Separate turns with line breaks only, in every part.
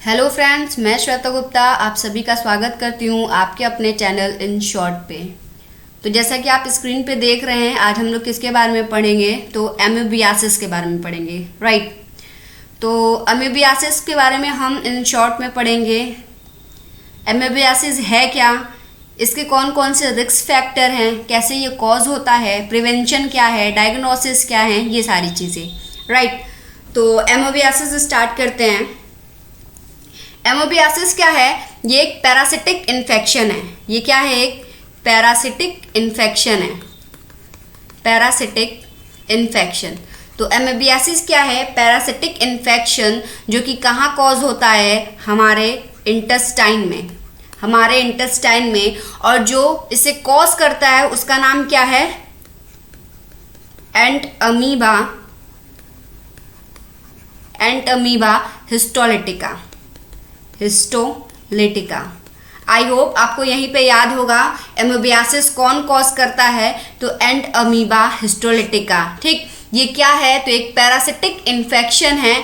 Hello friends, मैं श्वेता गुप्ता आप सभी का स्वागत करती हूँ आपके अपने चैनल इन शॉर्ट पे। तो जैसा कि आप स्क्रीन पे देख रहे हैं, आज हम लोग किसके बारे में पढ़ेंगे तो एमीबियासिस के बारे में पढ़ेंगे, राइट। तो एमीबियासिस के बारे में हम इन शॉर्ट में पढ़ेंगे। एमीबियासिस है क्या, इसके कौन कौन से रिस्क फैक्टर हैं, कैसे ये कॉज होता है, प्रिवेंशन क्या है, डायग्नोसिस क्या है, ये सारी चीज़ें, राइट। तो एमीबियासिस स्टार्ट करते हैं। एमीबियासिस क्या है? ये एक पैरासिटिक इन्फेक्शन है। ये क्या है? एक पैरासिटिक इन्फेक्शन है, पैरासिटिक इन्फेक्शन। तो एमीबियासिस क्या है? पैरासिटिक इन्फेक्शन जो कि कहाँ कॉज होता है? हमारे इंटेस्टाइन में, हमारे इंटेस्टाइन में। और जो इसे कॉज करता है उसका नाम क्या है? Entamoeba, Entamoeba histolytica, histolytica. I hope आपको यहीं पे याद होगा एमीबियासिस कौन कॉज करता है, तो एंटअमीबा हिस्टोलिटिका, ठीक। ये क्या है? तो एक पैरासिटिक इन्फेक्शन है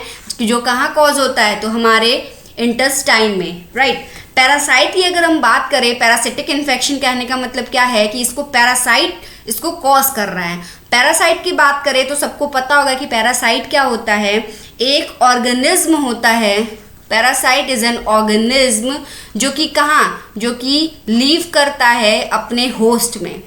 जो कहाँ कॉज होता है? तो हमारे इंटेस्टाइन में, राइट। पैरासाइट की अगर हम बात करें, पैरासिटिक इन्फेक्शन कहने का मतलब क्या है कि इसको पैरासाइट इसको कॉज कर रहा है। पैरासाइट की बात करें तो सबको पता होगा कि पैरासाइट क्या होता है? एक ऑर्गेनिज्म होता है। पैरासाइट इज एन ऑर्गेनिज्म जो कि कहाँ, जो कि लीव करता है अपने होस्ट में,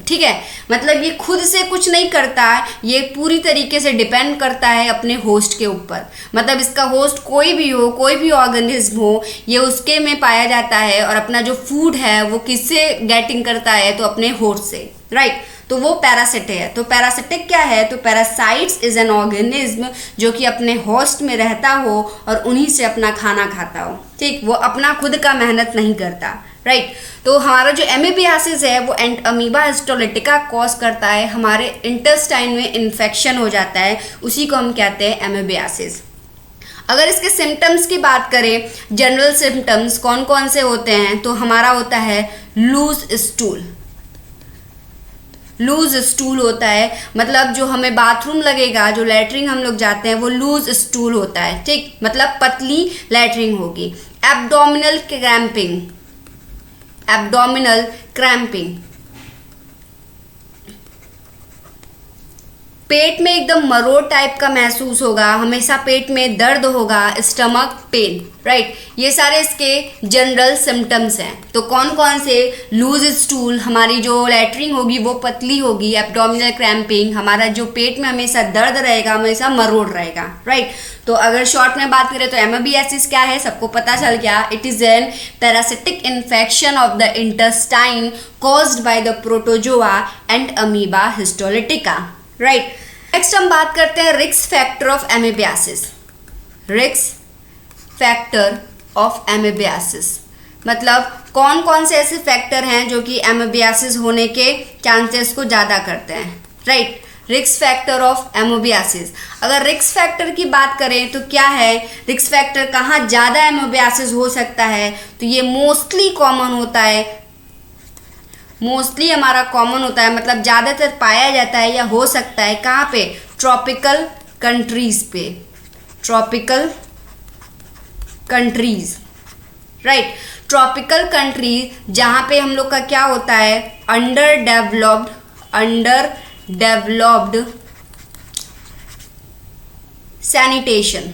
ठीक है। मतलब ये खुद से कुछ नहीं करता है, ये पूरी तरीके से डिपेंड करता है अपने होस्ट के ऊपर। मतलब इसका होस्ट कोई भी हो, कोई भी ऑर्गेनिज्म हो, ये उसके में पाया जाता है और अपना जो फूड है वो किससे गेटिंग करता है? तो अपने होस्ट से, राइट। तो वो पैरासिट है। तो पैरासिटिक क्या है? तो पैरासाइट्स इज एन ऑर्गेनिज्म जो कि अपने होस्ट में रहता हो और उन्हीं से अपना खाना खाता हो, ठीक। वो अपना खुद का मेहनत नहीं करता, राइट। तो हमारा जो एमीबियासिस है वो एंटअमीबा हिस्टोलिटिका कॉज करता है, हमारे इंटेस्टाइन में इन्फेक्शन हो जाता है, उसी को हम कहते हैं एमीबियासिस। अगर इसके सिम्टम्स की बात करें, जनरल सिम्टम्स कौन कौन से होते हैं? तो हमारा होता है लूज स्टूल, लूज स्टूल होता है। मतलब जो हमें बाथरूम लगेगा, जो लैट्रिन हम लोग जाते हैं वो लूज स्टूल होता है, ठीक। मतलब पतली लैट्रिन होगी। एब्डोमिनल क्रैम्पिंग, एब्डोमिनल क्रैम्पिंग, पेट में एकदम मरोड़ टाइप का महसूस होगा, हमेशा पेट में दर्द होगा, स्टमक पेन, राइट। ये सारे इसके जनरल सिम्टम्स हैं। तो कौन कौन से? लूज स्टूल, हमारी जो लैट्रिन होगी वो पतली होगी। एब्डोमिनल क्रैम्पिंग, हमारा जो पेट में हमेशा दर्द रहेगा, हमेशा मरोड़ रहेगा, राइट। तो अगर शॉर्ट में बात करें तो एमीबियासिस क्या है, सबको पता चल गया। It is an parasitic infection of the intestine caused by the protozoa Entamoeba histolytica, right. Next हम बात करते हैं risk factor of amoebiasis. Risk factor of amoebiasis मतलब कौन कौन से ऐसे फैक्टर हैं जो कि एमीबियासिस होने के चांसेस को ज़्यादा करते हैं, right. Risk factor of amoebiasis. अगर रिस्क फैक्टर की बात करें तो क्या है? रिस्क फैक्टर कहाँ ज़्यादा एमीबियासिस हो सकता है? तो ये मोस्टली कॉमन होता है, मोस्टली हमारा कॉमन होता है, मतलब ज़्यादातर पाया जाता है या हो सकता है कहाँ पे? ट्रॉपिकल कंट्रीज पे, tropical countries, right. Tropical countries जहाँ पे हम लोग का क्या होता है? Under developed sanitation.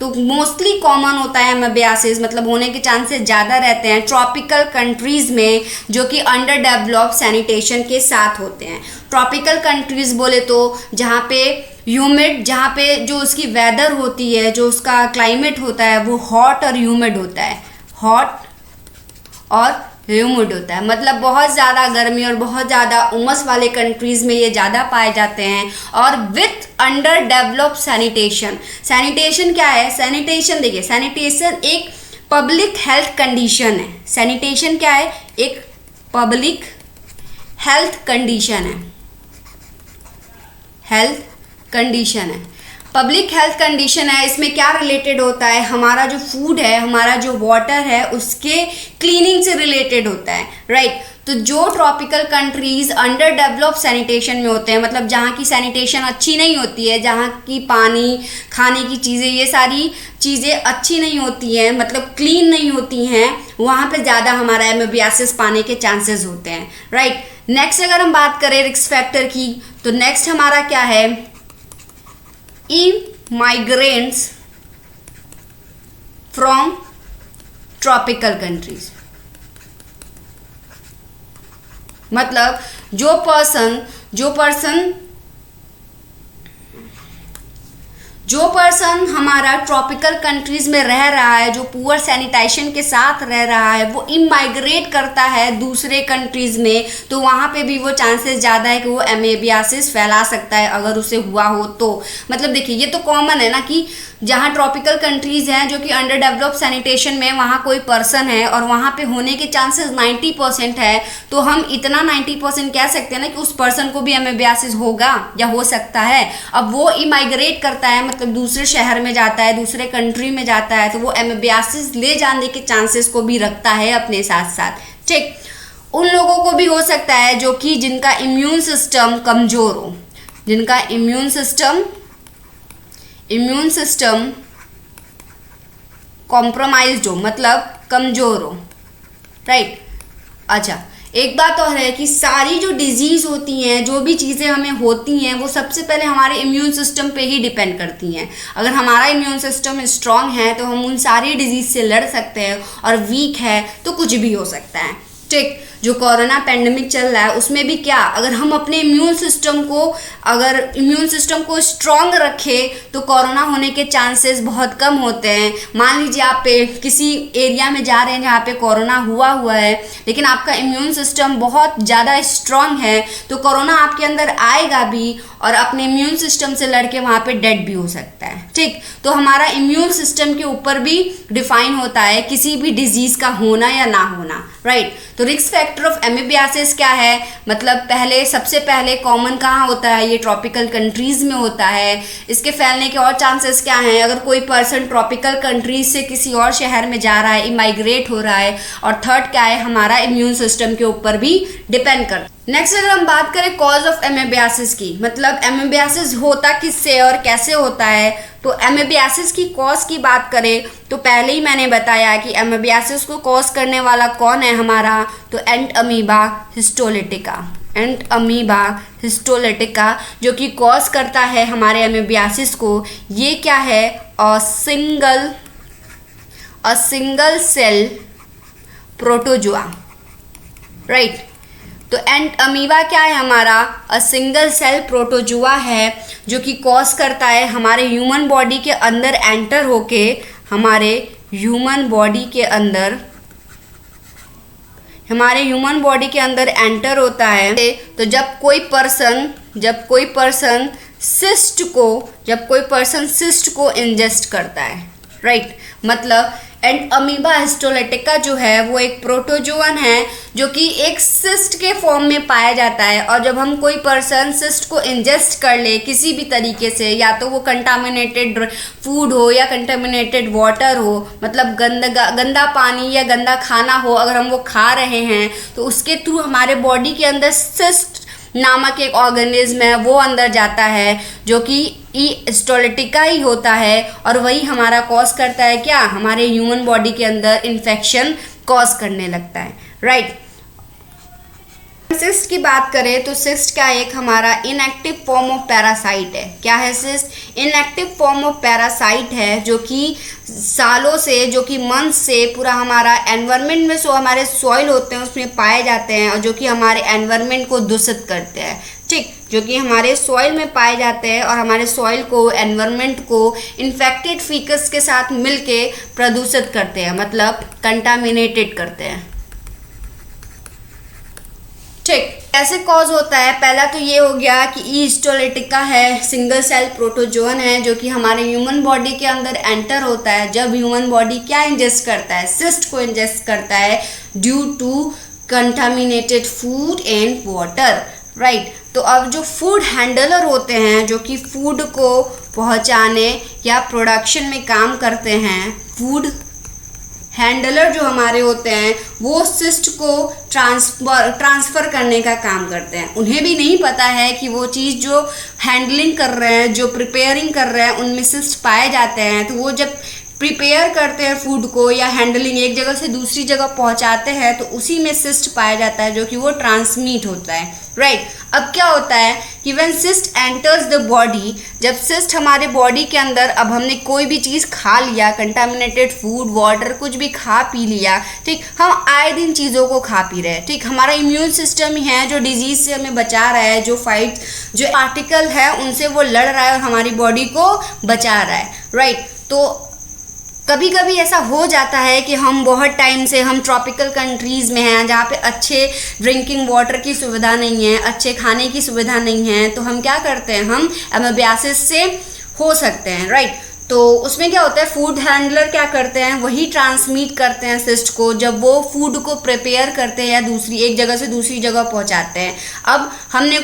तो मोस्टली कॉमन होता है एमीबियासिस, मतलब होने के चांसेस ज़्यादा रहते हैं ट्रॉपिकल कंट्रीज़ में जो कि अंडर डेवलप्ड सैनिटेशन के साथ होते हैं। ट्रॉपिकल कंट्रीज़ बोले तो जहाँ पे ह्यूमिड, जहाँ पे जो उसकी वेदर होती है, जो उसका क्लाइमेट होता है वो हॉट और ह्यूमिड होता है, हॉट और ह्यूमिड होता है। मतलब बहुत ज़्यादा गर्मी और बहुत ज़्यादा उमस वाले कंट्रीज़ में ये ज़्यादा पाए जाते हैं। और with under developed sanitation. Sanitation क्या है? सैनिटेशन देखिए, सैनिटेशन एक पब्लिक हेल्थ कंडीशन है। सैनिटेशन क्या है? एक पब्लिक हेल्थ कंडीशन है, हेल्थ कंडीशन है, पब्लिक हेल्थ कंडीशन है। इसमें क्या रिलेटेड होता है? हमारा जो फूड है, हमारा जो वाटर है, उसके क्लीनिंग से रिलेटेड होता है, राइट। तो जो tropical countries under develop sanitation में होते हैं, मतलब जहाँ की सैनिटेशन अच्छी नहीं होती है, जहाँ की पानी, खाने की चीज़ें, ये सारी चीज़ें अच्छी नहीं होती हैं, मतलब क्लीन नहीं होती हैं, वहाँ पे ज़्यादा हमारा एमेबियासिस पाने के चांसेस होते हैं, राइट। नेक्स्ट अगर हम बात करें रिस्क फैक्टर की, तो नेक्स्ट हमारा क्या है, इमाइग्रेंट्स फ्रॉम ट्रॉपिकल कंट्रीज। मतलब जो पर्सन हमारा ट्रॉपिकल कंट्रीज में रह रहा है, जो पुअर सैनिटेशन के साथ रह रहा है, वो इमाइग्रेट करता है दूसरे कंट्रीज में, तो वहाँ पे भी वो चांसेस ज़्यादा है कि वो एमेबियासिस फैला सकता है अगर उसे हुआ हो तो। मतलब देखिए ये तो कॉमन है ना कि जहाँ ट्रॉपिकल कंट्रीज़ हैं जो कि अंडर डेवलप सैनिटेशन में, वहाँ कोई पर्सन है और वहाँ पे होने के चांसेस 90% है, तो हम इतना 90% कह सकते हैं ना कि उस पर्सन को भी एमेबियासिस होगा या हो सकता है। अब वो इमाइग्रेट करता है, मतलब दूसरे शहर में जाता है, दूसरे कंट्री में जाता है, तो वो एमेबियासिस ले जाने के चांसेस को भी रखता है अपने साथ साथ, ठीक। उन लोगों को भी हो सकता है जो कि जिनका इम्यून सिस्टम कमज़ोर हो, जिनका इम्यून सिस्टम कॉम्प्रोमाइज्ड हो, मतलब कमज़ोर हो, राइट। अच्छा, एक बात और है कि सारी जो डिजीज़ होती हैं, जो भी चीज़ें हमें होती हैं, वो सबसे पहले हमारे इम्यून सिस्टम पे ही डिपेंड करती हैं। अगर हमारा इम्यून सिस्टम स्ट्रांग है तो हम उन सारी डिजीज़ से लड़ सकते हैं, और वीक है तो कुछ भी हो सकता है, ठीक। जो कोरोना पेंडेमिक चल रहा है उसमें भी क्या, अगर हम अपने इम्यून सिस्टम को स्ट्रांग रखें तो कोरोना होने के चांसेस बहुत कम होते हैं। मान लीजिए आप किसी एरिया में जा रहे हैं जहाँ पे कोरोना हुआ है, लेकिन आपका इम्यून सिस्टम बहुत ज़्यादा स्ट्रांग है, तो कोरोना आपके अंदर आएगा भी और अपने इम्यून सिस्टम से लड़के वहाँ पे डेड भी हो सकता है, ठीक। तो हमारा इम्यून सिस्टम के ऊपर भी डिफाइन होता है किसी भी डिजीज़ का होना या ना होना, राइट। तो रिस्क फैक्टर ऑफ एमेबियासिस क्या है, मतलब सबसे पहले कॉमन कहाँ होता है, ये ट्रॉपिकल कंट्रीज में होता है। इसके फैलने के और चांसेस क्या हैं, अगर कोई पर्सन ट्रॉपिकल कंट्रीज से किसी और शहर में जा रहा है, इमाइग्रेट हो रहा है, और थर्ड क्या है, हमारा इम्यून सिस्टम के ऊपर भी डिपेंड करता है। नेक्स्ट अगर हम बात करें कॉज ऑफ एमेबियासिस की, मतलब एमेबियासिस होता किससे और कैसे होता है, तो एमेबियासिस की कॉज की बात करें तो पहले ही मैंने बताया कि एमेबियासिस को कॉज करने वाला कौन है हमारा, तो एंटअमीबा हिस्टोलिटिका जो कि कॉज करता है हमारे एमेबियासिस को। ये क्या है, a single cell protozoa, right. तो एंटअमीबा क्या है हमारा, अ सिंगल सेल प्रोटोजुआ है जो कि कॉज करता है हमारे ह्यूमन बॉडी के अंदर एंटर होके, हमारे ह्यूमन बॉडी के अंदर एंटर होता है। तो जब कोई पर्सन सिस्ट को इंजेस्ट करता है, राइट। मतलब एंटअमीबा हिस्टोलिटिका जो है वो एक प्रोटोजोअन है जो कि एक सिस्ट के फॉर्म में पाया जाता है, और जब हम कोई पर्सन सिस्ट को इंजेस्ट कर ले किसी भी तरीके से, या तो वो कंटामिनेटेड फूड हो या कंटामिनेटेड वाटर हो, मतलब गंदा पानी या गंदा खाना हो, अगर हम वो खा रहे हैं तो उसके थ्रू हमारे बॉडी के अंदर सिस्ट नामक एक ऑर्गेनिज्म है वो अंदर जाता है, जो कि हिस्टोलिटिका ही होता है, और वही हमारा कॉज करता है क्या, हमारे ह्यूमन बॉडी के अंदर इन्फेक्शन कॉज करने लगता है, राइट। सिस्ट की बात करें तो सिस्ट का एक हमारा इनएक्टिव फॉर्म ऑफ पैरासाइट है। क्या है cyst? Inactive form of parasite है जो कि सालों से, जो कि मंथ से पूरा हमारा एनवायरनमेंट में हमारे सॉइल होते हैं उसमें पाए जाते हैं, और जो कि हमारे एनवायरनमेंट को दूषित करते हैं, ठीक, जो कि हमारे सॉइल में पाए जाते हैं और हमारे सॉइल को, एनवायरनमेंट को इन्फेक्टेड फीकस के साथ मिलके प्रदूषित करते हैं, मतलब कंटामिनेटेड करते हैं, ठीक। ऐसे कॉज होता है, पहला तो ये हो गया कि हिस्टोलिटिका है, सिंगल सेल प्रोटोजोअन है जो कि हमारे ह्यूमन बॉडी के अंदर एंटर होता है जब ह्यूमन बॉडी क्या इंजेस्ट करता है, सिस्ट को इंजेस्ट करता है due to contaminated food and water, right. तो अब जो फूड हैंडलर होते हैं जो कि फूड को पहुंचाने या प्रोडक्शन में काम करते हैं, फूड हैंडलर जो हमारे होते हैं वो सिस्ट को ट्रांसफ़र करने का काम करते हैं। उन्हें भी नहीं पता है कि वो चीज़ जो हैंडलिंग कर रहे हैं, जो प्रिपेयरिंग कर रहे हैं, उनमें सिस्ट पाए जाते हैं। तो वो जब प्रिपेयर करते हैं फूड को या हैंडलिंग एक जगह से दूसरी जगह पहुंचाते हैं तो उसी में सिस्ट पाया जाता है जो कि वो ट्रांसमिट होता है, राइट। अब क्या होता है कि when cyst enters the body, जब सिस्ट हमारे बॉडी के अंदर, अब हमने कोई भी चीज़ खा लिया, कंटामिनेटेड फूड, वाटर, कुछ भी खा पी लिया, ठीक, हम आए दिन चीज़ों को खा पी रहे हैं, ठीक। हमारा इम्यून सिस्टम ही है जो डिजीज़ से हमें बचा रहा है, जो पार्टिकल है उनसे वो लड़ रहा है और हमारी बॉडी को बचा रहा है, राइट। तो कभी कभी ऐसा हो जाता है कि हम बहुत टाइम से हम ट्रॉपिकल कंट्रीज़ में हैं जहाँ पे अच्छे ड्रिंकिंग वाटर की सुविधा नहीं है, अच्छे खाने की सुविधा नहीं है, तो हम क्या करते हैं, हम एमेबियासिस से हो सकते हैं, राइट। तो उसमें क्या होता है, फूड हैंडलर क्या करते हैं, वही ट्रांसमिट करते हैं सिस्ट को जब वो फूड को प्रिपेयर करते हैं या एक जगह से दूसरी जगह पहुंचाते हैं। अब हमने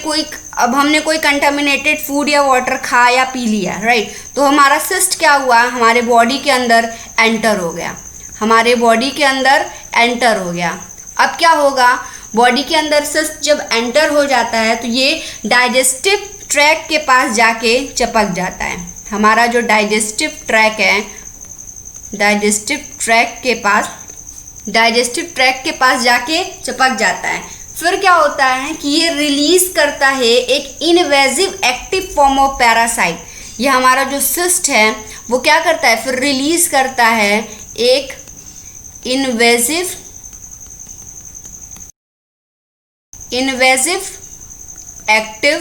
कोई कंटामिनेटेड फूड या वाटर खा या पी लिया, राइट। तो हमारा सिस्ट क्या हुआ, हमारे बॉडी के अंदर एंटर हो गया, अब क्या होगा, बॉडी के अंदर सिस्ट जब एंटर हो जाता है तो ये डाइजेस्टिव ट्रैक के पास जाके चिपक जाता है। हमारा जो डाइजेस्टिव ट्रैक है, डाइजेस्टिव ट्रैक के पास जाके चिपक जाता है। फिर क्या होता है कि ये रिलीज करता है एक invasive active form of parasite. ये हमारा जो सिस्ट है वो क्या करता है, फिर रिलीज करता है एक invasive active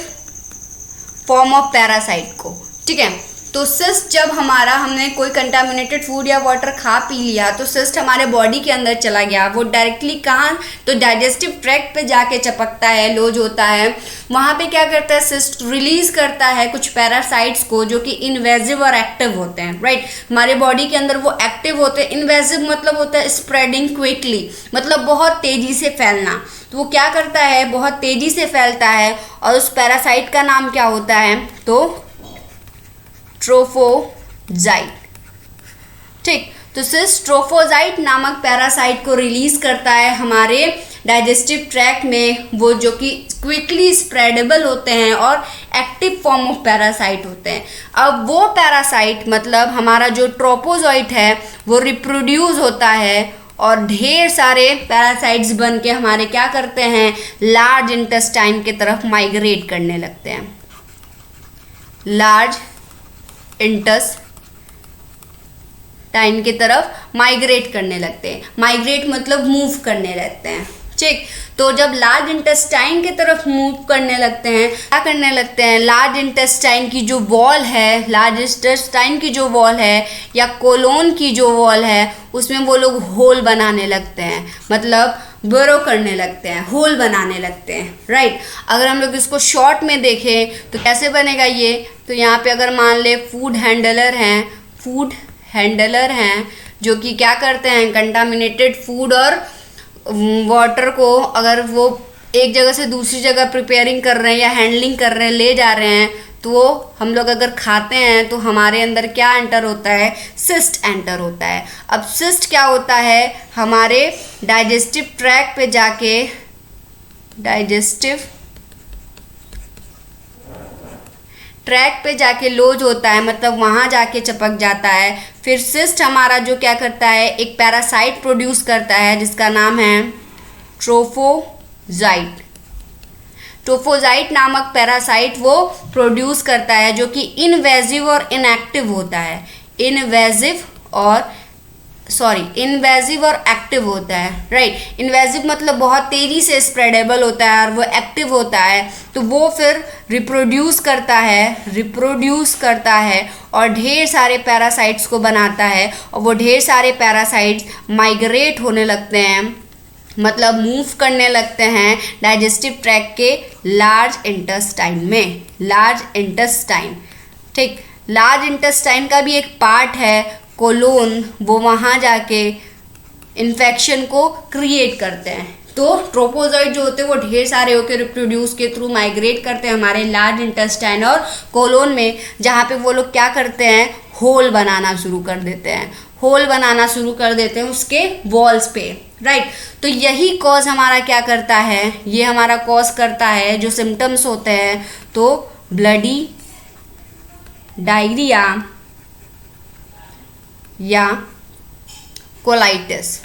form of parasite को, ठीक है। तो सिस्ट जब हमने कोई कंटामिनेटेड फूड या वाटर खा पी लिया तो सिस्ट हमारे बॉडी के अंदर चला गया, वो डायरेक्टली कहाँ, तो डाइजेस्टिव ट्रैक्ट पे जाके चिपकता है, लॉज होता है। वहाँ पे क्या करता है, सिस्ट रिलीज करता है कुछ पैरासाइट्स को जो कि इन्वेजिव और एक्टिव होते हैं, राइट। हमारे बॉडी के अंदर वो एक्टिव होते हैं। इन्वेजिव मतलब होता है स्प्रेडिंग क्विकली, मतलब बहुत तेजी से फैलना। तो वो क्या करता है, बहुत तेजी से फैलता है और उस पैरासाइट का नाम क्या होता है, तो ट्रोफोजाइट, ठीक। तो सिस्ट ट्रोफोजाइट नामक पैरासाइट को रिलीज करता है हमारे डाइजेस्टिव ट्रैक्ट में, वो जो कि क्विकली स्प्रेडेबल होते हैं और एक्टिव फॉर्म ऑफ पैरासाइट होते हैं। अब वो पैरासाइट मतलब हमारा जो ट्रोफोजाइट है वो रिप्रोड्यूस होता है और ढेर सारे पैरासाइट्स बन के हमारे क्या करते हैं, लार्ज इंटेस्टाइन की तरफ माइग्रेट करने लगते हैं, लार्ज इंटेस्टाइन की तरफ माइग्रेट करने लगते हैं। माइग्रेट मतलब मूव करने लगते हैं, ठीक। तो जब लार्ज इंटेस्टाइन की तरफ मूव करने लगते हैं, क्या करने लगते हैं, लार्ज इंटेस्टाइन की जो वॉल है या कोलोन की जो वॉल है उसमें वो लोग होल बनाने लगते हैं, मतलब बोरो करने लगते हैं, होल बनाने लगते हैं, राइट। अगर हम लोग इसको शॉर्ट में देखें तो कैसे बनेगा ये, तो यहाँ पे अगर मान ले फूड हैंडलर हैं जो कि क्या करते हैं, कंटामिनेटेड फूड और वाटर को अगर वो एक जगह से दूसरी जगह प्रिपेयरिंग कर रहे हैं या हैंडलिंग कर रहे हैं, ले जा रहे हैं, तो वो हम लोग अगर खाते हैं तो हमारे अंदर क्या एंटर होता है, सिस्ट एंटर होता है। अब सिस्ट क्या होता है, हमारे डाइजेस्टिव ट्रैक्ट पे जाके लॉज होता है, मतलब वहाँ जाके चिपक जाता है। फिर सिस्ट हमारा जो क्या करता है, एक पैरासाइट प्रोड्यूस करता है जिसका नाम है ट्रोफोजाइट नामक पैरासाइट वो प्रोड्यूस करता है जो कि इनवेजिव और इनएक्टिव होता है, इनवेजिव और एक्टिव होता है, राइट। इन्वेजिव मतलब बहुत तेज़ी से स्प्रेडेबल होता है और वो एक्टिव होता है, तो वो फिर रिप्रोड्यूस करता है और ढेर सारे पैरासाइट्स को बनाता है और वो ढेर सारे पैरासाइट्स माइग्रेट होने लगते हैं, मतलब मूव करने लगते हैं डाइजेस्टिव ट्रैक्ट के लार्ज इंटेस्टाइन, ठीक। लार्ज इंटेस्टाइन का भी एक पार्ट है कोलोन, वो वहाँ जाके इन्फेक्शन को क्रिएट करते हैं। तो ट्रोफोजाइट जो होते हैं वो ढेर सारे होकर रिप्रोड्यूस के थ्रू माइग्रेट करते हैं हमारे लार्ज इंटेस्टाइन और कोलोन में, जहाँ पे वो लोग क्या करते हैं, होल बनाना शुरू कर देते हैं। होल बनाना शुरू कर देते हैं उसके वॉल्स पे, राइट। तो यही कॉज हमारा क्या करता है, ये हमारा कॉज करता है जो सिम्टम्स होते हैं, तो ब्लडी डायरिया या कोलाइटिस।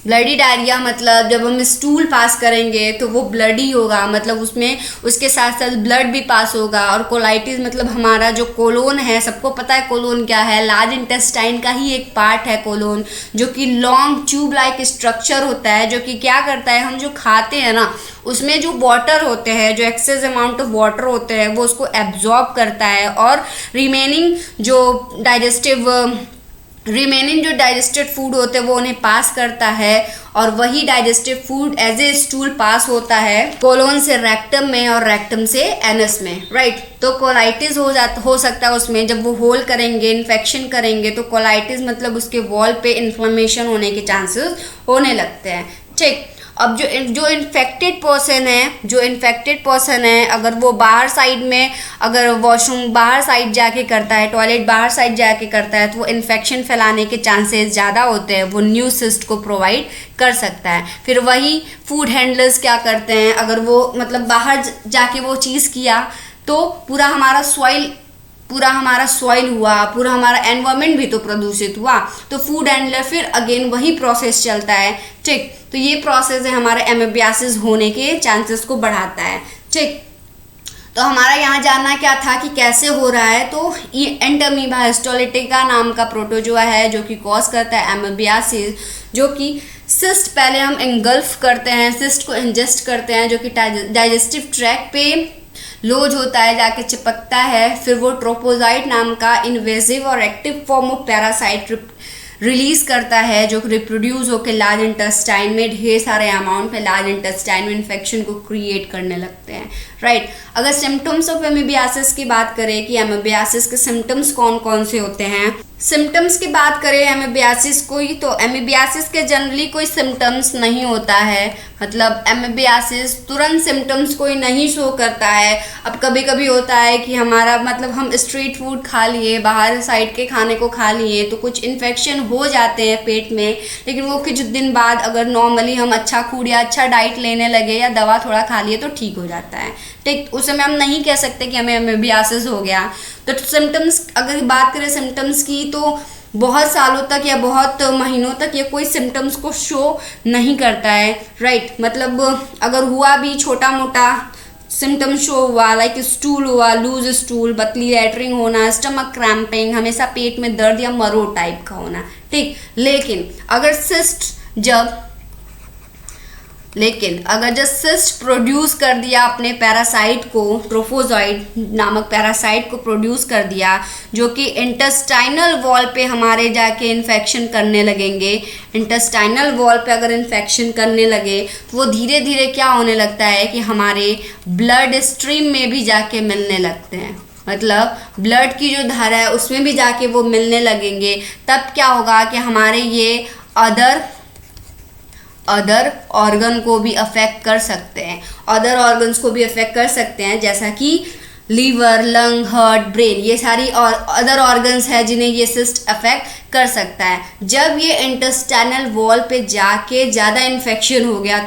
ब्लडी डायरिया मतलब जब हम स्टूल पास करेंगे तो वो ब्लडी होगा, मतलब उसमें उसके साथ साथ ब्लड भी पास होगा। और कोलाइटिस मतलब हमारा जो कोलोन है, सबको पता है कोलोन क्या है, लार्ज इंटेस्टाइन का ही एक पार्ट है कोलोन, जो कि लॉन्ग ट्यूब लाइक स्ट्रक्चर होता है, जो कि क्या करता है, हम जो खाते हैं ना उसमें जो वाटर होते हैं, जो एक्सेस अमाउंट ऑफ वाटर होते हैं वो उसको एब्जॉर्ब करता है और रिमेनिंग जो डाइजेस्टेड फूड होते हैं वो उन्हें पास करता है, और वही digestive food as a stool pass होता है कोलोन से रेक्टम में और रेक्टम से एनस में, राइट। तो कोलाइटिस हो सकता है उसमें, जब वो होल करेंगे, इन्फेक्शन करेंगे, तो कोलाइटिस मतलब उसके वॉल पे इन्फ्लेमेशन होने के चांसेस होने लगते हैं, ठीक। अब जो इन्फेक्टेड पर्सन है अगर वो बाहर साइड में, अगर वॉशरूम बाहर साइड जाके करता है, टॉयलेट बाहर साइड जाके करता है, तो वो इन्फेक्शन फैलाने के चांसेस ज़्यादा होते हैं, वो न्यू सिस्ट को प्रोवाइड कर सकता है। फिर वही फूड हैंडलर्स क्या करते हैं, अगर वो मतलब बाहर जाके वो चीज़ किया तो पूरा हमारा सॉइल हुआ, पूरा हमारा एनवायरनमेंट भी तो प्रदूषित हुआ, तो फूड हैंडलर फिर अगेन वही प्रोसेस चलता है, ठीक। तो ये प्रोसेस है हमारे एमीबियासिस होने के चांसेस को बढ़ाता है, ठीक। तो हमारा यहाँ जानना क्या था कि कैसे हो रहा है, तो एंटअमीबा हिस्टोलिटिका नाम का प्रोटोजोआ है जो कि कॉज करता है एमीबियासिस, जो कि सिस्ट पहले हम इंगल्फ करते हैं, सिस्ट को इंजेस्ट करते हैं, जो कि डाइजेस्टिव ट्रैक पे लोज होता है, जाके चिपकता है, फिर वो ट्रोपोजाइट नाम का इन्वेजिव और active form of parasite release करता है, जो रिप्रोड्यूस होकर लार्ज इंटेस्टाइन में ढेर सारे अमाउंट में लार्ज इंटेस्टाइन में इन्फेक्शन को क्रिएट करने लगते हैं, राइट। अगर सिम्टम्स ऑफ एमीबियासिस की बात करें कि एमीबियासिस के सिम्टम्स कौन कौन से होते हैं, सिम्टम्स की बात करें एमीबियासिस कोई, तो एमीबियासिस के जनरली कोई सिम्टम्स नहीं होता है, मतलब एमीबियासिस तुरंत सिम्टम्स कोई नहीं शो करता है। अब कभी कभी होता है कि हमारा मतलब हम स्ट्रीट फूड खा लिए, बाहर साइड के खाने को खा लिए, तो कुछ इन्फेक्शन हो जाते हैं पेट में, लेकिन वो कुछ दिन बाद अगर नॉर्मली हम अच्छा फूड या अच्छा डाइट लेने लगे या दवा थोड़ा खा लिए तो ठीक हो जाता है, ठीक। उस समय हम नहीं कह सकते कि हमें एमीबियासिस हो गया। तो सिम्टम्स अगर बात करें सिम्टम्स की, तो बहुत सालों तक या बहुत महीनों तक ये कोई सिम्टम्स को शो नहीं करता है, राइट। मतलब अगर हुआ भी छोटा मोटा सिम्टम शो हुआ, लाइक स्टूल हुआ, लूज स्टूल, पतली लैटरिंग होना, स्टमक क्रैम्पिंग, हमेशा पेट में दर्द या मरो टाइप का होना, ठीक। लेकिन अगर जब सिस्ट प्रोड्यूस कर दिया अपने पैरासाइट को, ट्रोफोजॉइड नामक पैरासाइट को प्रोड्यूस कर दिया, जो कि इंटेस्टाइनल वॉल पे हमारे जाके इन्फेक्शन करने लगेंगे, इंटेस्टाइनल वॉल पे अगर इन्फेक्शन करने लगे तो वो धीरे धीरे क्या होने लगता है कि हमारे ब्लड स्ट्रीम में भी जाके मिलने लगते हैं, मतलब ब्लड की जो धारा है उसमें भी जाके वो मिलने लगेंगे। तब क्या होगा कि हमारे ये अदर ऑर्गन को भी अफेक्ट कर सकते हैं, अदर ऑर्गन्स को भी अफेक्ट कर सकते हैं, जैसा कि लीवर, लंग, हार्ट, ब्रेन, ये सारी और अदर ऑर्गन्स है जिन्हें ये सिस्ट अफेक्ट कर सकता है। जब ये इंटेस्टाइनल वॉल पे जाके ज़्यादा इन्फेक्शन हो गया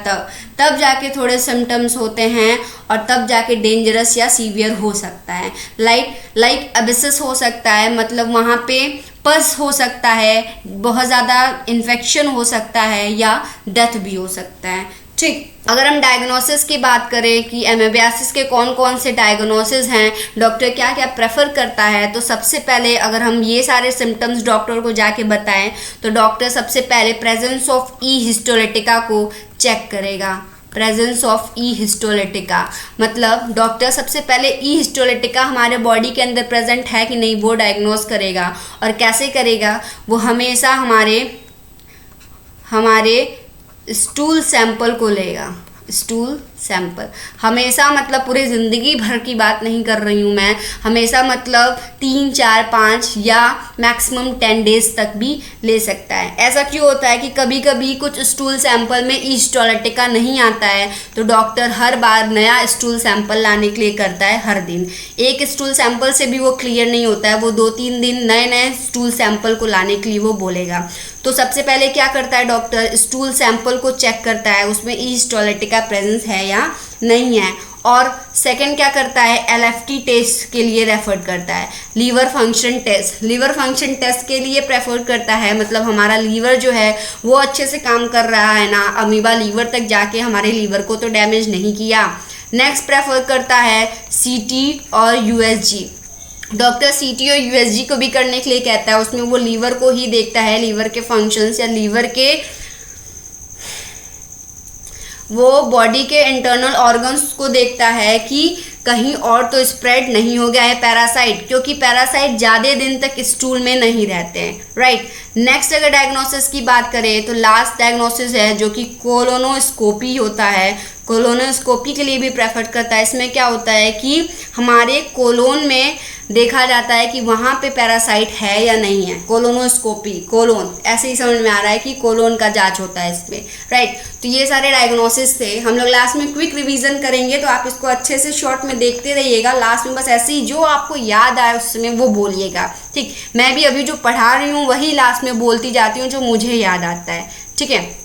तब जाके थोड़े सिम्टम्स होते हैं, और तब जाके डेंजरस या सीवियर हो सकता है, लाइक एबिसिस हो सकता है, मतलब वहाँ पे पस हो सकता है, बहुत ज़्यादा इन्फेक्शन हो सकता है, या डेथ भी हो सकता है, ठीक। अगर हम डायग्नोसिस की बात करें कि एमीबियासिस के कौन कौन से डायग्नोसिस हैं, डॉक्टर क्या क्या प्रेफर करता है, तो सबसे पहले अगर हम ये सारे सिम्टम्स डॉक्टर को जाके बताएं तो डॉक्टर सबसे पहले प्रेजेंस ऑफ ई हिस्टोलिटिका को चेक करेगा। प्रेजेंस ऑफ ई हिस्टोलिटिका मतलब डॉक्टर सबसे पहले ई हिस्टोलिटिका हमारे बॉडी के अंदर प्रेजेंट है कि नहीं वो डायग्नोस करेगा। और कैसे करेगा, वो हमेशा हमारे स्टूल सैंपल को लेगा, स्टूल सैंपल। हमेशा मतलब पूरे ज़िंदगी भर की बात नहीं कर रही हूँ मैं, हमेशा मतलब 3, 4, 5 या मैक्सिमम 10 डेज तक भी ले सकता है। ऐसा क्यों होता है कि कभी कभी कुछ स्टूल सैंपल में ई हिस्टोलिटिका नहीं आता है, तो डॉक्टर हर बार नया स्टूल सैंपल लाने के लिए करता है हर दिन। एक स्टूल सैंपल से भी वो क्लियर नहीं होता है, वो 2-3 दिन नए नए स्टूल सैंपल को लाने के लिए वो बोलेगा। तो सबसे पहले क्या करता है डॉक्टर, स्टूल सैंपल को चेक करता है उसमें ई हिस्टोलिटिका प्रेजेंस है या नहीं है, और सेकंड क्या करता है, LFT टेस्ट के लिए रेफर करता है। Liver function test, liver function test के लिए प्रेफर करता है, मतलब हमारा लीवर जो है वो अच्छे से काम कर रहा है ना, अमीबा लीवर तक जाके हमारे लीवर को तो डैमेज नहीं किया। नेक्स्ट प्रेफर करता है CT और USG। डॉक्टर CT और USG को भी करने के लिए कहता है, उसमें वो लीवर को ही देखता है, लीवर के फंक्शंस या लीवर के वो बॉडी के इंटरनल ऑर्गन्स को देखता है कि कहीं और तो स्प्रेड नहीं हो गया है पैरासाइट, क्योंकि पैरासाइट ज़्यादा दिन तक स्टूल में नहीं रहते हैं, राइट। नेक्स्ट अगर डायग्नोसिस की बात करें तो लास्ट डायग्नोसिस है जो कि कोलोनोस्कोपी होता है। कोलोनोस्कोपी के लिए भी प्रेफर करता है। इसमें क्या होता है कि हमारे कोलोन में देखा जाता है कि वहाँ पे पैरासाइट है या नहीं है। कोलोनोस्कोपी, कोलोन ऐसे ही समझ में आ रहा है कि कोलोन का जांच होता है इसमें, राइट। तो ये सारे डायग्नोसिस थे। हम लोग लास्ट में क्विक रिवीजन करेंगे, तो आप इसको अच्छे से शॉर्ट में देखते रहिएगा। लास्ट में बस ऐसे ही जो आपको याद आए उस समय वो बोलिएगा, ठीक। मैं भी अभी जो पढ़ा रही हूँ वही लास्ट में बोलती जाती हूँ जो मुझे याद आता है, ठीक है।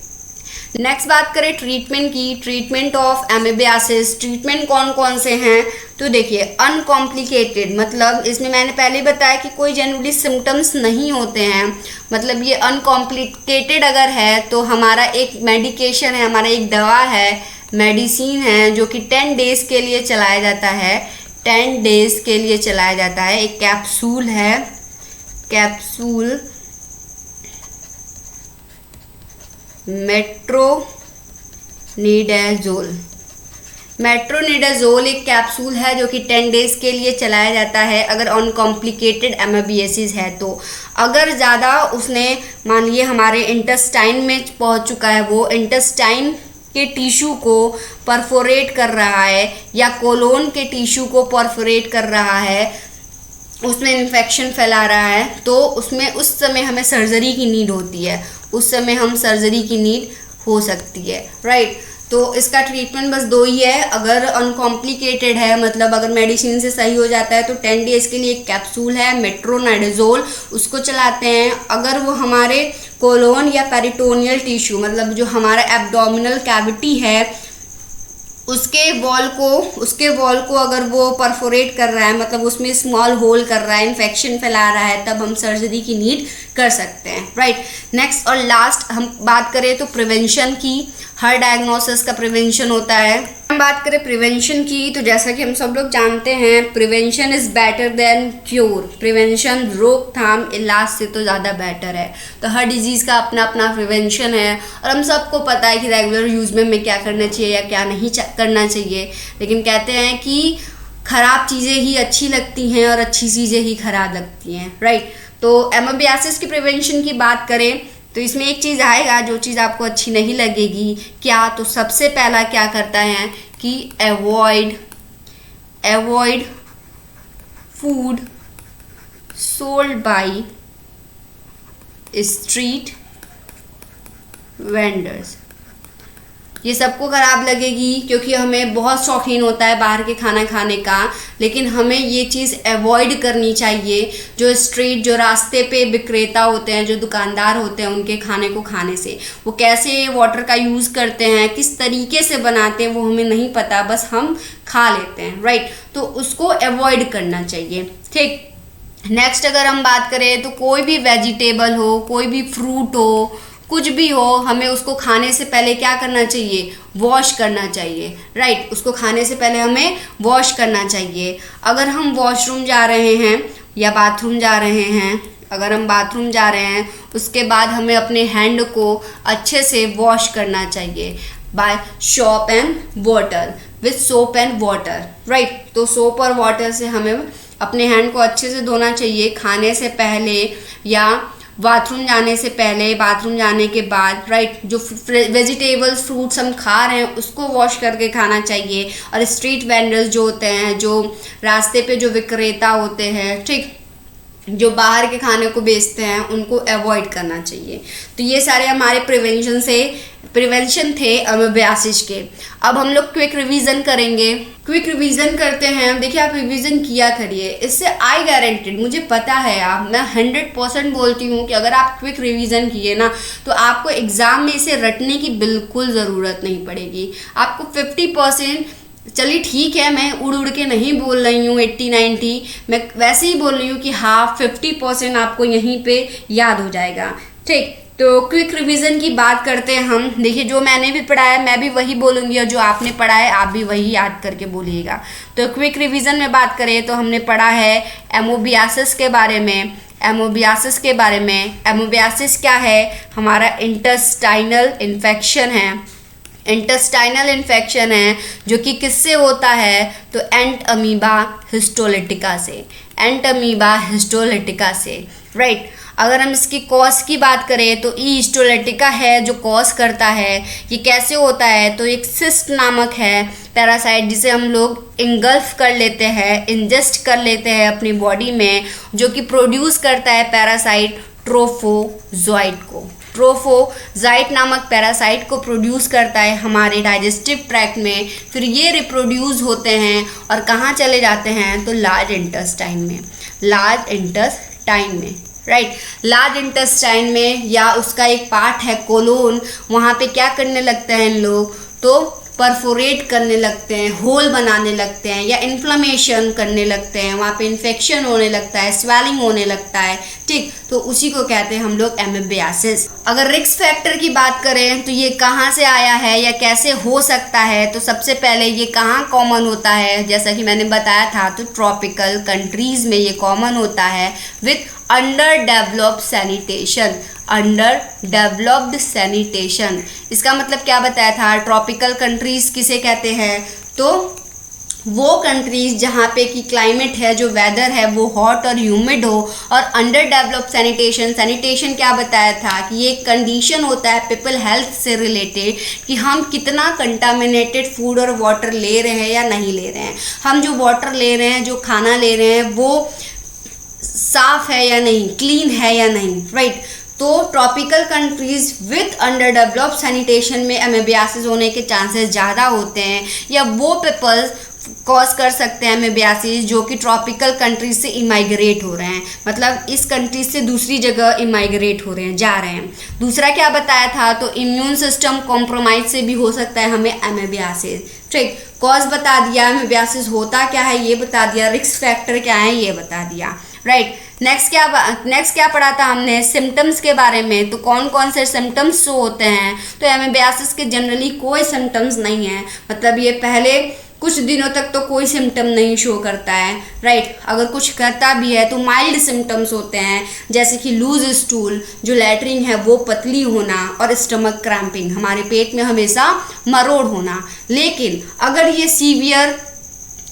नेक्स्ट बात करें ट्रीटमेंट की, ट्रीटमेंट ऑफ एमीबियासिस। ट्रीटमेंट कौन कौन से हैं, तो देखिए अनकॉम्प्लिकेटेड, मतलब इसमें मैंने पहले बताया कि कोई जनरली सिम्टम्स नहीं होते हैं, मतलब ये अनकॉम्प्लिकेटेड अगर है तो हमारा एक मेडिकेशन है, हमारा एक दवा है, मेडिसिन है जो कि 10 डेज के लिए चलाया जाता है। 10 डेज के लिए चलाया जाता है। एक कैप्सूल है, कैप्सूल मेट्रोनिडाजोल। मेट्रोनिडाजोल एक कैप्सूल है जो कि 10 डेज के लिए चलाया जाता है अगर अनकॉम्प्लिकेटेड एमीबियासिस है तो। अगर ज़्यादा उसने मान लिए हमारे इंटेस्टाइन में पहुंच चुका है, वो इंटेस्टाइन के टिश्यू को परफोरेट कर रहा है या कोलोन के टिश्यू को परफोरेट कर रहा है, उसमें इन्फेक्शन फैला रहा है, तो उसमें उस समय हमें सर्जरी की नीड होती है, उस समय हम सर्जरी की नीड हो सकती है, राइट। तो इसका ट्रीटमेंट बस 2 ही है। अगर अनकॉम्प्लिकेटेड है, मतलब अगर मेडिसिन से सही हो जाता है तो 10 डेज के लिए एक कैप्सूल है मेट्रोनिडाजोल, उसको चलाते हैं। अगर वो हमारे कोलोन या पेरिटोनियल टिश्यू, मतलब जो हमारा एब्डोमिनल कैविटी है उसके वॉल को अगर वो परफोरेट कर रहा है, मतलब उसमें स्मॉल होल कर रहा है, इन्फेक्शन फैला रहा है, तब हम सर्जरी की नीड कर सकते हैं, राइट। नेक्स्ट और लास्ट हम बात करें तो प्रिवेंशन की। हर डायग्नोसिस का प्रिवेंशन होता है। हम बात करें प्रिवेंशन की तो जैसा कि हम सब लोग जानते हैं prevention is better than cure. Prevention, रोकथाम इलाज से तो ज़्यादा बेटर है। तो हर डिजीज़ का अपना अपना प्रिवेंशन है और हम सबको पता है कि रेगुलर यूज़ में हमें क्या करना चाहिए या क्या नहीं करना चाहिए, लेकिन कहते हैं कि ख़राब चीज़ें ही अच्छी लगती हैं और अच्छी चीज़ें ही ख़राब लगती हैं, राइट। तो एमीबियासिस की प्रिवेंशन की बात करें तो इसमें एक चीज़ आएगा जो चीज़ आपको अच्छी नहीं लगेगी, क्या, तो सबसे पहला क्या करता है कि avoid food sold by street vendors. ये सबको ख़राब लगेगी क्योंकि हमें बहुत शौकीन होता है बाहर के खाना खाने का, लेकिन हमें ये चीज़ अवॉइड करनी चाहिए। जो स्ट्रीट, जो रास्ते पे विक्रेता होते हैं, जो दुकानदार होते हैं, उनके खाने को खाने से वो कैसे वाटर का यूज़ करते हैं, किस तरीके से बनाते हैं वो हमें नहीं पता, बस हम खा लेते हैं, राइट। तो उसको अवॉइड करना चाहिए, ठीक। नेक्स्ट अगर हम बात करें तो कोई भी वेजिटेबल हो, कोई भी फ्रूट हो, कुछ भी हो, हमें उसको खाने से पहले क्या करना चाहिए, वॉश करना चाहिए, राइट। उसको खाने से पहले हमें वॉश करना चाहिए। अगर हम वॉशरूम जा रहे हैं या बाथरूम जा रहे हैं, अगर हम बाथरूम जा रहे हैं उसके बाद हमें अपने हैंड को अच्छे से वॉश करना चाहिए by soap and water, with soap and water, right. तो सोप और वाटर से हमें अपने हैंड को अच्छे से धोना चाहिए खाने से पहले या बाथरूम जाने से पहले, बाथरूम जाने के बाद, राइट। जो वेजिटेबल्स फ्रूट्स हम खा रहे हैं उसको वॉश करके खाना चाहिए। और स्ट्रीट वेंडर्स जो होते हैं, जो रास्ते पे जो विक्रेता होते हैं, ठीक, जो बाहर के खाने को बेचते हैं, उनको अवॉइड करना चाहिए। तो ये सारे हमारे प्रिवेंशन थे अमेबियासिस के। अब हम लोग क्विक रिवीजन करेंगे। क्विक रिवीजन करते हैं। देखिए, आप रिवीजन किया करिए, इससे आई गारंटेड, मुझे पता है, मैं 100% बोलती हूँ कि अगर आप क्विक रिवीजन किए ना तो आपको एग्ज़ाम में इसे रटने की बिल्कुल ज़रूरत नहीं पड़ेगी। आपको 50%, चलिए ठीक है, मैं उड़ उड़ के नहीं बोल रही हूँ 80-90, मैं वैसे ही बोल रही हूँ कि हाँ 50% आपको यहीं पे याद हो जाएगा, ठीक। तो क्विक रिवीजन की बात करते हैं हम। देखिए, जो मैंने भी पढ़ा है मैं भी वही बोलूँगी, और जो आपने पढ़ा है आप भी वही याद करके बोलिएगा। तो क्विक रिवीजन में बात करें तो हमने पढ़ा है एमोबियासिस के बारे में। एमोबियासिस के बारे में, एमोबियासिस क्या है? हमारा इंटेस्टाइनल इन्फेक्शन है। इंटेस्टाइनल इन्फेक्शन है जो कि किससे होता है? तो एंट अमीबा हिस्टोलिटिका से, एंट अमीबा हिस्टोलिटिका से, राइट। अगर हम इसकी कॉज की बात करें तो ई हिस्टोलिटिका है जो कॉज करता है। ये कैसे होता है? तो एक सिस्ट नामक है पैरासाइट, जिसे हम लोग इंगल्फ कर लेते हैं, इंजेस्ट कर लेते हैं अपनी बॉडी में, जो कि प्रोड्यूस करता है पैरासाइट ट्रोफोजोइट को। ट्रोफोजाइट नामक पैरासाइट को प्रोड्यूस करता है हमारे डाइजेस्टिव ट्रैक्ट में। फिर ये रिप्रोड्यूस होते हैं और कहाँ चले जाते हैं? तो लार्ज इंटेस्टाइन में, लार्ज इंटेस्टाइन में, राइट। लार्ज इंटेस्टाइन में, या उसका एक पार्ट है कोलोन, वहाँ पे क्या करने लगते हैं इन लोग? तो परफोरेट करने लगते हैं, होल बनाने लगते हैं, या इन्फ्लेमेशन करने लगते हैं, वहाँ पे इन्फेक्शन होने लगता है, स्वेलिंग होने लगता है, ठीक। तो उसी को कहते हैं हम लोग एमेबियासिस। अगर रिस्क फैक्टर की बात करें तो ये कहाँ से आया है या कैसे हो सकता है? तो सबसे पहले ये कहाँ कॉमन होता है? जैसा कि मैंने बताया था, तो ट्रॉपिकल कंट्रीज़ में ये कॉमन होता है with under developed sanitation, under developed sanitation. इसका मतलब क्या बताया था? ट्रॉपिकल कंट्रीज़ किसे कहते हैं? तो वो कंट्रीज़ जहाँ पे कि क्लाइमेट है, जो वेदर है वो हॉट और ह्यूमिड हो, और अंडर डेवलप्ड सैनिटेशन। सैनिटेशन क्या बताया था कि ये एक कंडीशन होता है पीपल हेल्थ से रिलेटेड कि हम कितना कंटामिनेटेड फूड और वाटर ले रहे हैं या नहीं ले रहे हैं, हम जो वाटर ले रहे हैं, जो खाना ले रहे हैं, वो साफ है या नहीं, क्लीन है या नहीं, राइट। तो tropical countries with under developed sanitation में एमेबियासिस होने के चांसेस ज़्यादा होते हैं, या वो पीपल्स कॉज कर सकते हैं एमेबियासिस जो कि ट्रॉपिकल कंट्रीज से इमाइग्रेट हो रहे हैं, मतलब इस कंट्री से दूसरी जगह इमाइग्रेट हो रहे हैं, जा रहे हैं। दूसरा क्या बताया था? तो इम्यून सिस्टम कॉम्प्रोमाइज से भी हो सकता है हमें एमेबियासिस, ठीक। कॉज बता दिया, एमेबियासिस होता क्या है ये बता दिया, रिस्क फैक्टर क्या है ये बता दिया, राइट। नेक्स्ट क्या पढ़ा था हमने? सिम्टम्स के बारे में। तो कौन कौन से सिम्टम्स जो होते हैं? तो एमेबियासिस के जनरली कोई सिम्टम्स नहीं है, मतलब ये पहले कुछ दिनों तक तो कोई सिम्टम नहीं शो करता है, राइट। अगर कुछ करता भी है तो माइल्ड सिम्टम्स होते हैं, जैसे कि लूज स्टूल, जो लैट्रिन है वो पतली होना, और स्टमक क्रैम्पिंग, हमारे पेट में हमेशा मरोड़ होना। लेकिन अगर ये सीवियर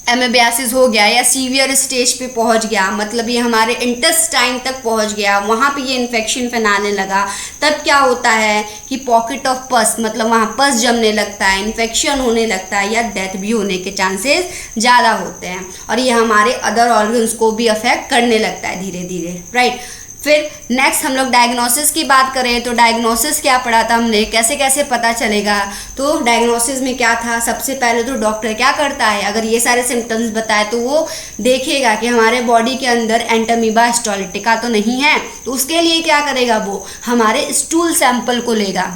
एमेबियासिस हो गया या सीवियर स्टेज पे पहुंच गया, मतलब ये हमारे इंटेस्टाइन तक पहुंच गया, वहाँ पे ये इन्फेक्शन फैलाने लगा, तब क्या होता है कि पॉकेट ऑफ पस, मतलब वहाँ पस जमने लगता है, इन्फेक्शन होने लगता है, या डेथ भी होने के चांसेस ज़्यादा होते हैं, और ये हमारे अदर ऑर्गन्स को भी अफेक्ट करने लगता है धीरे धीरे, राइट। फिर नेक्स्ट हम लोग डायग्नोसिस की बात करें तो डायग्नोसिस क्या पढ़ा था हमने, कैसे कैसे पता चलेगा? तो डायग्नोसिस में क्या था? सबसे पहले तो डॉक्टर क्या करता है, अगर ये सारे सिम्टम्स बताए तो वो देखेगा कि हमारे बॉडी के अंदर एंट अमीबा हिस्टोलिटिका तो नहीं है, तो उसके लिए क्या करेगा? वो हमारे स्टूल सैंपल को लेगा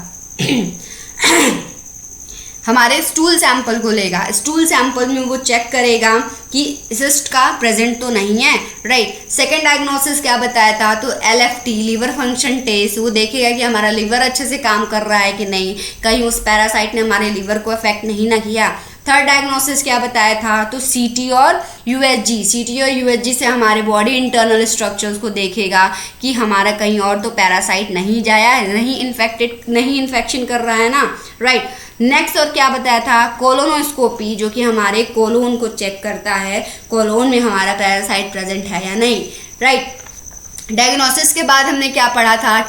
हमारे स्टूल सैंपल को लेगा, स्टूल सैंपल में वो चेक करेगा कि सिस्ट का प्रेजेंट तो नहीं है, राइट। सेकेंड डायग्नोसिस क्या बताया था? तो LFT, लीवर फंक्शन टेस्ट, वो देखेगा कि हमारा लीवर अच्छे से काम कर रहा है कि नहीं, कहीं उस पैरासाइट ने हमारे लीवर को अफेक्ट नहीं ना किया। थर्ड डायग्नोसिस क्या बताया था? तो CT और USG, CT और USG से हमारे बॉडी इंटरनल स्ट्रक्चर्स को देखेगा कि हमारा कहीं और तो पैरासाइट नहीं जाया है, नहीं इन्फेक्शन कर रहा है ना, राइट। नेक्स्ट और क्या बताया था? कोलोनोस्कोपी, जो कि हमारे कोलोन को चेक करता है, कोलोन में हमारा पैरासाइट प्रेजेंट है या नहीं, राइट। डायग्नोसिस के बाद हमने क्या पढ़ा था,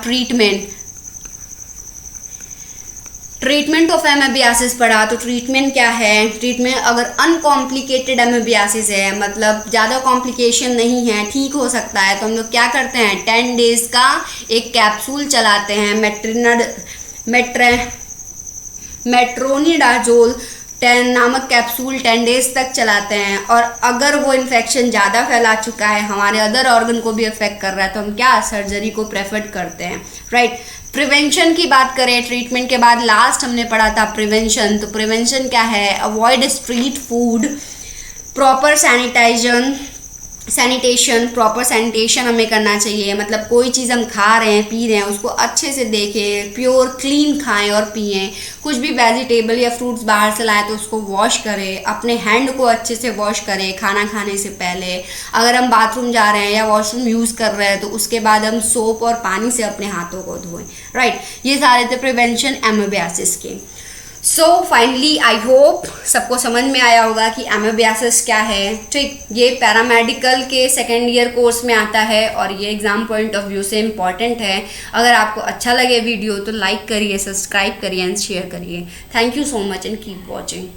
ट्रीटमेंट ऑफ एमेबियासिस पढ़ा। तो ट्रीटमेंट क्या है, ट्रीटमेंट अगर अनकॉम्प्लिकेटेड एमेबियासिस है, मतलब ज़्यादा कॉम्प्लिकेशन नहीं है, ठीक हो सकता है, तो हम लोग क्या करते हैं 10 डेज का एक कैप्सूल चलाते हैं मेट्रोनिडाजोल 10 नामक कैप्सूल 10 डेज तक चलाते हैं। और अगर वो इन्फेक्शन ज़्यादा फैला चुका है, हमारे अदर ऑर्गन को भी अफेक्ट कर रहा है, तो हम क्या सर्जरी को प्रेफर करते हैं, राइट। प्रिवेंशन की बात करें, ट्रीटमेंट के बाद लास्ट हमने पढ़ा था प्रिवेंशन। तो प्रिवेंशन क्या है, avoid street food, proper proper sanitation हमें करना चाहिए। मतलब कोई चीज़ हम खा रहे हैं, पी रहे हैं, उसको अच्छे से देखें, प्योर क्लीन खाएं और पिएं। कुछ भी वेजिटेबल या फ्रूट्स बाहर से लाएं तो उसको वॉश करें, अपने हैंड को अच्छे से वॉश करें खाना खाने से पहले। अगर हम बाथरूम जा रहे हैं या वॉशरूम यूज़ कर रहे हैं तो उसके बाद हम सोप और पानी से अपने हाथों को धोएं, राइट। ये सारे थे प्रिवेंशन एमेबियासिस के। सो फाइनली आई होप सबको समझ में आया होगा कि एमेबियासिस क्या है, ठीक। ये पैरामेडिकल के सेकेंड ईयर कोर्स में आता है और ये एग्जाम पॉइंट ऑफ व्यू से इम्पॉर्टेंट है। अगर आपको अच्छा लगे वीडियो तो लाइक करिए, सब्सक्राइब करिए एंड शेयर करिए। Thank you so much and keep watching.